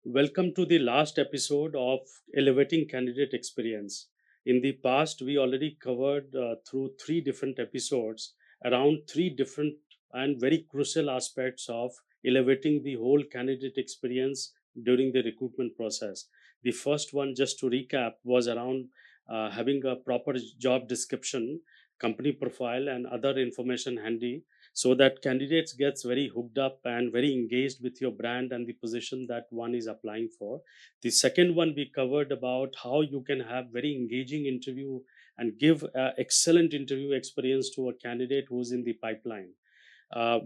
Welcome to the last episode of Elevating Candidate Experience. In the past, we already covered through three different episodes around three different and very crucial aspects of elevating the whole candidate experience during the recruitment process. The first one, just to recap, was around having a proper job description, company profile, and other information handy so that candidates gets very hooked up and very engaged with your brand and the position that one is applying for. The second one, we covered about how you can have very engaging interview and give excellent interview experience to a candidate who's in the pipeline,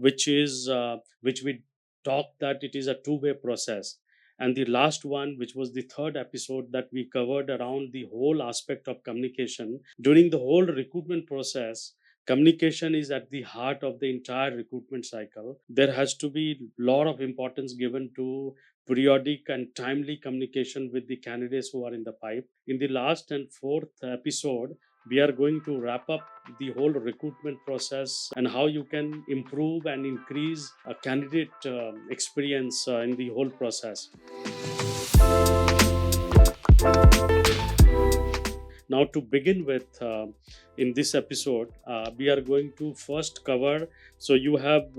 which we talked that it is a two-way process. And the last one, which was the third episode, that we covered around the whole aspect of communication during the whole recruitment process. Communication is at the heart of the entire recruitment cycle. There has to be a lot of importance given to periodic and timely communication with the candidates who are in the pipe. In the last and fourth episode, we are going to wrap up the whole recruitment process and how you can improve and increase a candidate experience in the whole process. Now, to begin with, in this episode, we are going to first cover. So, you have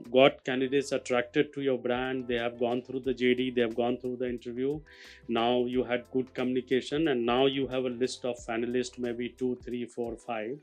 got candidates attracted to your brand, they have gone through the JD, they have gone through the interview. Now, you had good communication, and now you have a list of finalists, maybe two, three, four, five.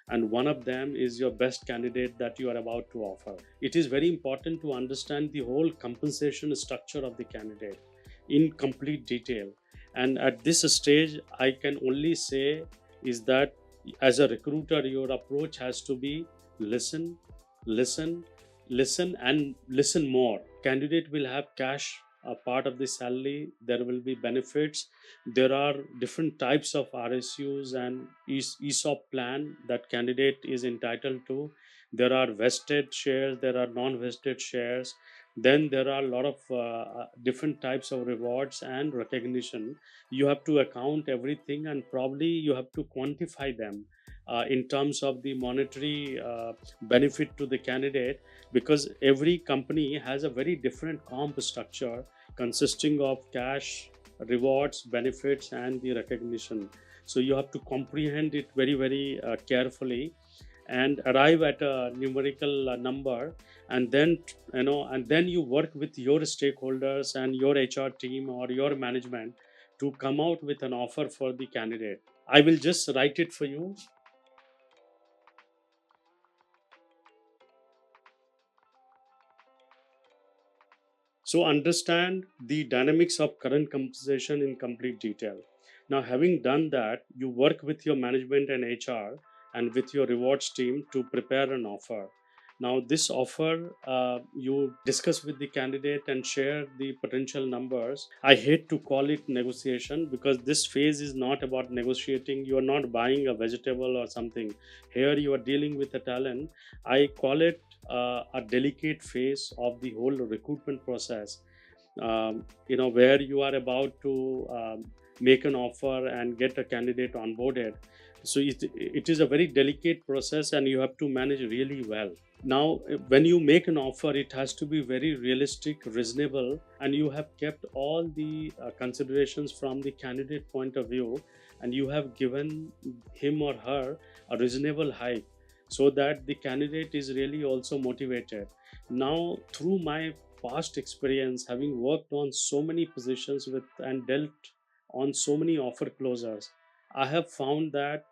And one of them is your best candidate that you are about to offer. It is very important to understand the whole compensation structure of the candidate in complete detail. And at this stage, I can only say is that as a recruiter, your approach has to be listen, listen, listen, and listen more. Candidate will have cash, a part of the salary. There will be benefits. There are different types of RSUs and ESOP plan that candidate is entitled to. There are vested shares, there are non-vested shares. Then there are a lot of different types of rewards and recognition. You have to account everything, and probably you have to quantify them in terms of the monetary benefit to the candidate, because every company has a very different comp structure consisting of cash, rewards, benefits, and the recognition. So you have to comprehend it very, very carefully and arrive at a numerical number. And then and then you work with your stakeholders and your HR team or your management to come out with an offer for the candidate. I will just write it for you. So understand the dynamics of current compensation in complete detail. Now, having done that, you work with your management and HR and with your rewards team to prepare an offer. Now, this offer, you discuss with the candidate and share the potential numbers. I hate to call it negotiation because this phase is not about negotiating. You are not buying a vegetable or something. Here, you are dealing with a talent. I call it a delicate phase of the whole recruitment process, where you are about to make an offer and get a candidate onboarded. So it is a very delicate process and you have to manage really well. Now, when you make an offer, it has to be very realistic, reasonable, and you have kept all the considerations from the candidate point of view, and you have given him or her a reasonable hike so that the candidate is really also motivated. Now, through my past experience, having worked on so many positions with and dealt on so many offer closers, I have found that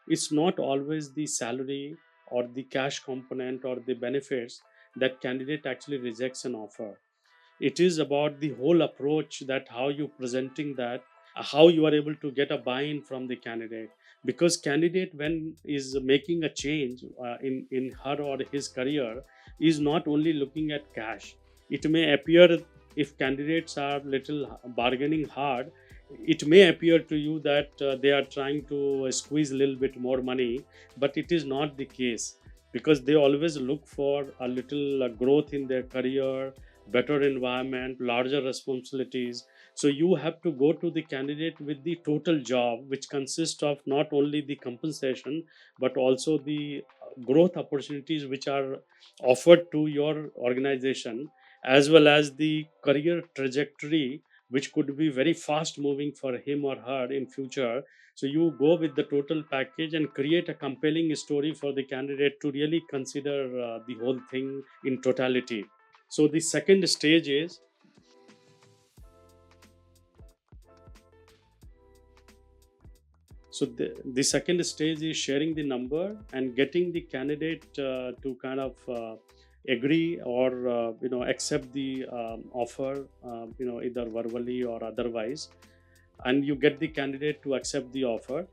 it's not always the salary or the cash component or the benefits that candidate actually rejects an offer. It is about the whole approach, that how you presenting that, how you are able to get a buy-in from the candidate. Because candidate, when is making a change in her or his career, is not only looking at cash. It may appear, if candidates are little bargaining hard, it may appear to you that they are trying to squeeze a little bit more money, but it is not the case, because they always look for a little growth in their career, better environment, larger responsibilities. So you have to go to the candidate with the total job, which consists of not only the compensation but also the growth opportunities which are offered to your organization, as well as the career trajectory which could be very fast moving for him or her in future. So you go with the total package and create a compelling story for the candidate to really consider the whole thing in totality. So the second stage is, the second stage is sharing the number and getting the candidate to kind of agree or accept the offer, either verbally or otherwise, and you get the candidate to accept the offer.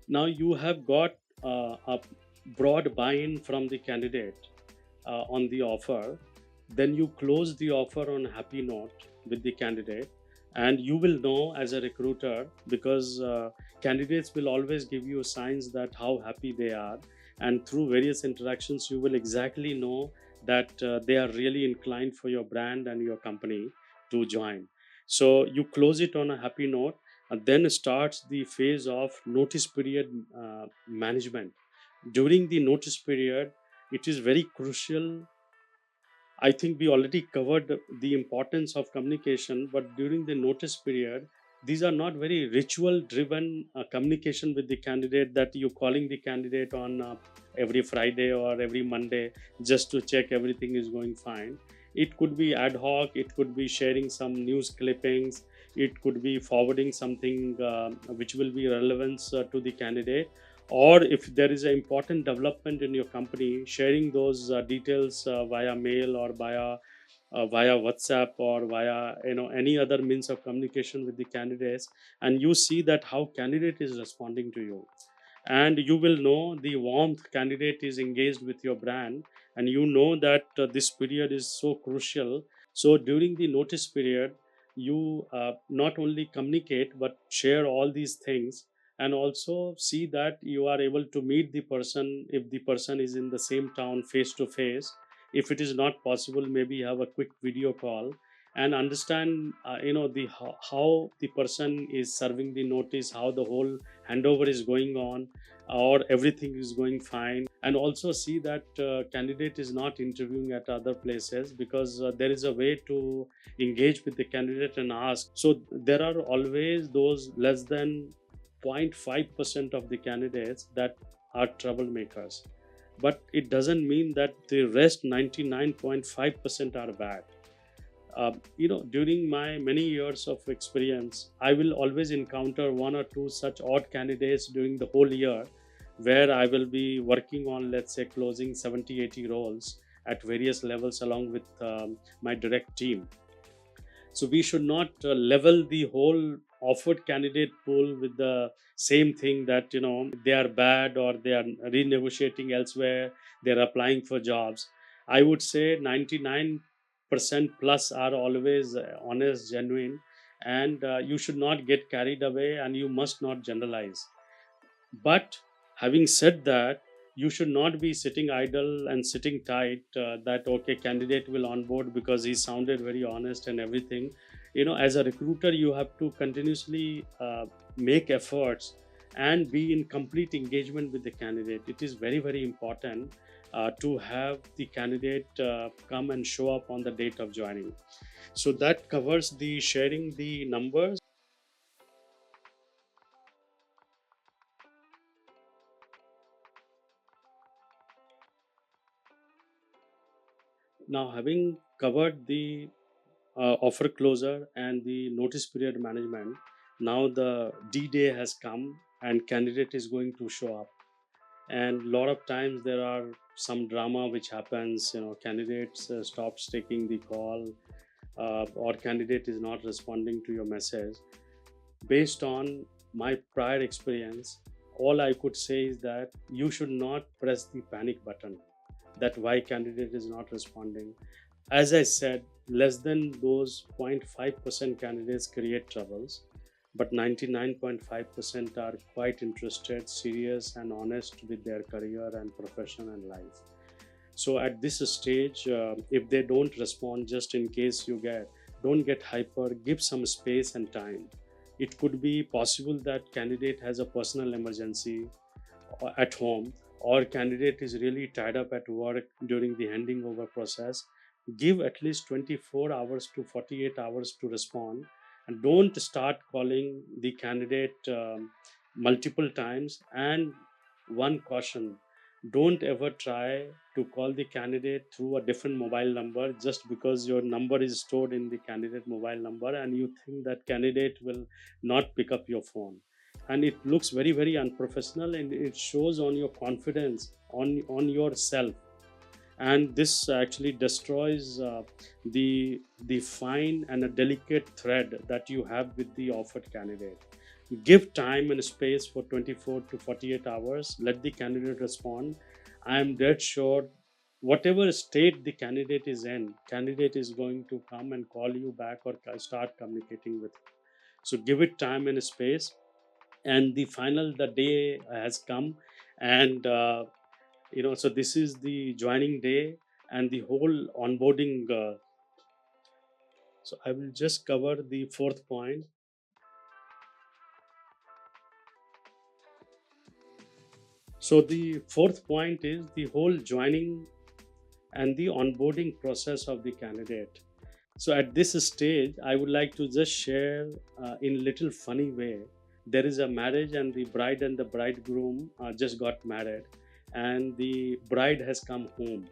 Now you have got a broad buy-in from the candidate on the offer. Then you close the offer on a happy note with the candidate, and you will know as a recruiter, because candidates will always give you signs that how happy they are, and through various interactions you will exactly know that they are really inclined for your brand and your company to join. So you close it on a happy note, and then starts the phase of notice period management. During the notice period, it is very crucial. I think we already covered the importance of communication, but during the notice period, these are not very ritual driven communication with the candidate, that you calling the candidate on every Friday or every Monday just to check everything is going fine. It could be ad hoc, it could be sharing some news clippings, it could be forwarding something which will be relevant to the candidate, or if there is an important development in your company, sharing those details via mail or via WhatsApp or via any other means of communication with the candidates, and you see that how candidate is responding to you, and you will know the warmth candidate is engaged with your brand, and you know that this period is so crucial. So during the notice period, you not only communicate but share all these things, and also see that you are able to meet the person if the person is in the same town face to face. If it is not possible, maybe have a quick video call and understand the how the person is serving the notice, how the whole handover is going on, or everything is going fine, and also see that candidate is not interviewing at other places, because there is a way to engage with the candidate and ask. So there are always those less than 0.5% of the candidates that are troublemakers, but it doesn't mean that the rest 99.5% are bad. During my many years of experience, I will always encounter one or two such odd candidates during the whole year, where I will be working on, let's say, closing 70, 80 roles at various levels along with my direct team. So we should not level the whole offered candidate pool with the same thing, that they are bad or they are renegotiating elsewhere, they're applying for jobs. I would say 99% plus are always honest, genuine, and you should not get carried away, and you must not generalize. But having said that, you should not be sitting idle and sitting tight, that okay, candidate will onboard because he sounded very honest and everything. As a recruiter, you have to continuously make efforts and be in complete engagement with the candidate. It is very, very important to have the candidate come and show up on the date of joining. So that covers the sharing the numbers. Now, having covered the offer closer and the notice period management, now the D day has come and candidate is going to show up. And a lot of times there are some drama which happens. Candidates stops taking the call, or candidate is not responding to your message. Based on my prior experience, all I could say is that you should not press the panic button, that why candidate is not responding. As I said, less than those 0.5% candidates create troubles, but 99.5% are quite interested, serious, and honest with their career and profession and life. So at this stage, if they don't respond, just in case don't get hyper, give some space and time. It could be possible that candidate has a personal emergency at home, or candidate is really tied up at work during the handing over process. Give at least 24 hours to 48 hours to respond, And don't start calling the candidate multiple times. And one caution, don't ever try to call the candidate through a different mobile number just because your number is stored in the candidate mobile number and you think that candidate will not pick up your phone. And it looks very very unprofessional, and it shows on your confidence on yourself. And this actually destroys the fine and a delicate thread that you have with the offered candidate. Give time and space for 24 to 48 hours. Let the candidate respond. I am dead sure whatever state the candidate is in, candidate is going to come and call you back or start communicating with you. So give it time and space. And the day has come. And so this is the joining day and the whole onboarding. So I will just cover the fourth point. So the fourth point is the whole joining and the onboarding process of the candidate. So at this stage, I would like to just share in little funny way. There is a marriage, and the bride and the bridegroom just got married, and the bride has come home,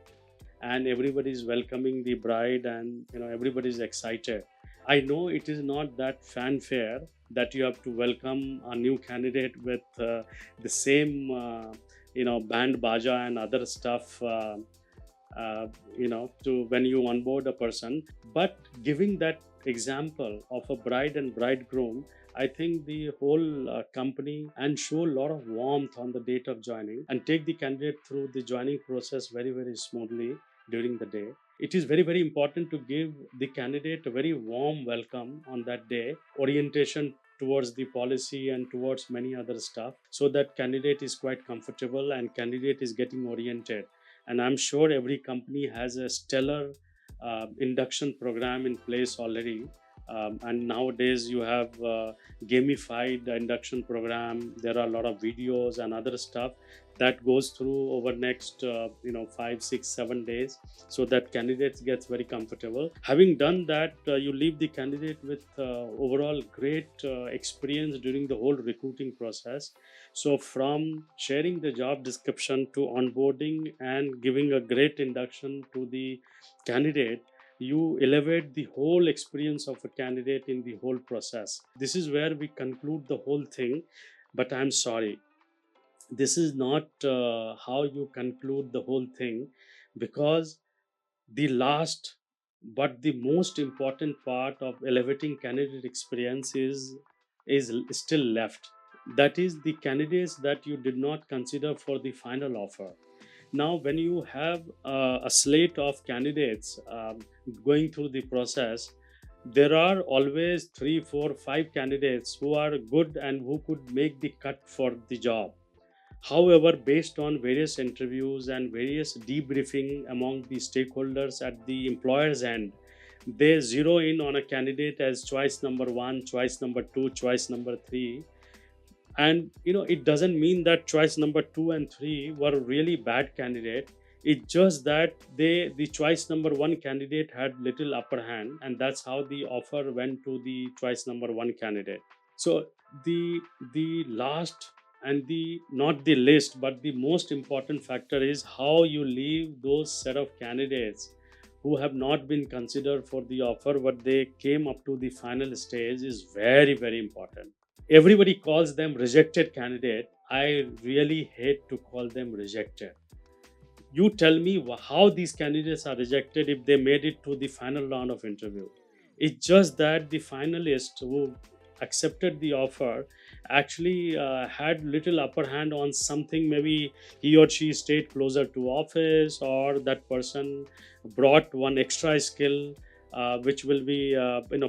and everybody is welcoming the bride, and everybody is excited. I know it is not that fanfare that you have to welcome a new candidate with the same band baja and other stuff, to when you onboard a person. But giving that example of a bride and bridegroom, I think the whole company and show a lot of warmth on the date of joining and take the candidate through the joining process very very smoothly during the day. It is very very important to give the candidate a very warm welcome on that day, orientation towards the policy and towards many other stuff, so that candidate is quite comfortable and candidate is getting oriented. And I'm sure every company has a stellar induction program in place already. And nowadays you have gamified induction program. There are a lot of videos and other stuff that goes through over next 5 6 7 days, so that candidates gets very comfortable. Having done that, you leave the candidate with overall great experience during the whole recruiting process. So from sharing the job description to onboarding and giving a great induction to the candidate, you elevate the whole experience of a candidate in the whole process. This is where we conclude the whole thing. But I'm sorry, this is not how you conclude the whole thing, because the last but the most important part of elevating candidate experience is still left. That is the candidates that you did not consider for the final offer. Now when you have a slate of candidates going through the process, there are always 3 4 5 candidates who are good and who could make the cut for the job. However, based on various interviews and various debriefing among the stakeholders at the employer's end, they zero in on a candidate as choice number one, choice number two, choice number three. And it doesn't mean that choice number two and three were really bad candidate. It's just that the choice number one candidate had little upper hand, and that's how the offer went to the choice number one candidate. So the last and the not the least but the most important factor is how you leave those set of candidates who have not been considered for the offer, but they came up to the final stage, is very very important. Everybody calls them rejected candidate. I really hate to call them rejected. You tell me how these candidates are rejected if they made it to the final round of interview. It's just that the finalist who accepted the offer actually had little upper hand on something. Maybe he or she stayed closer to office, or that person brought one extra skill which will be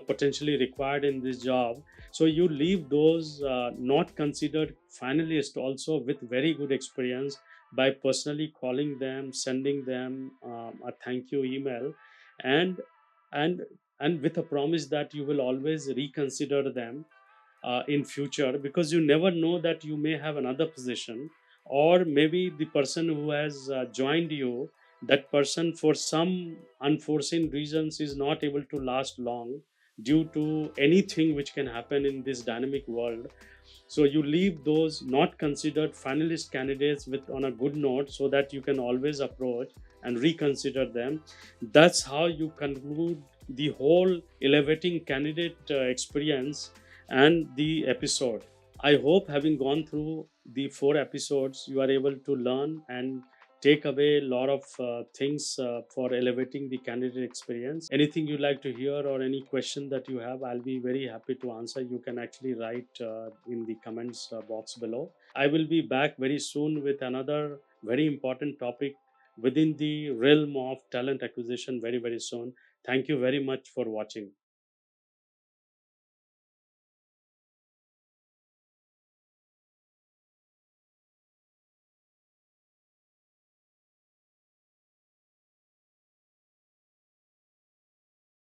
potentially required in this job. So you leave those not considered finalists also with very good experience by personally calling them, sending them a thank you email, and and and with a promise that you will always reconsider them in future, because you never know that you may have another position, or maybe the person who has joined you, that person for some unforeseen reasons is not able to last long. due to anything which can happen in this dynamic world. So you leave those not considered finalist candidates with on a good note, so that you can always approach and reconsider them. That's how you conclude the whole elevating candidate experience and the episode. I hope, having gone through the 4 episodes, you are able to learn and take away a lot of things for elevating the candidate experience. Anything you like to hear or any question that you have, I'll be very happy to answer. You can actually write in the comments box below. I will be back very soon with another very important topic within the realm of talent acquisition very, very soon. Thank you very much for watching.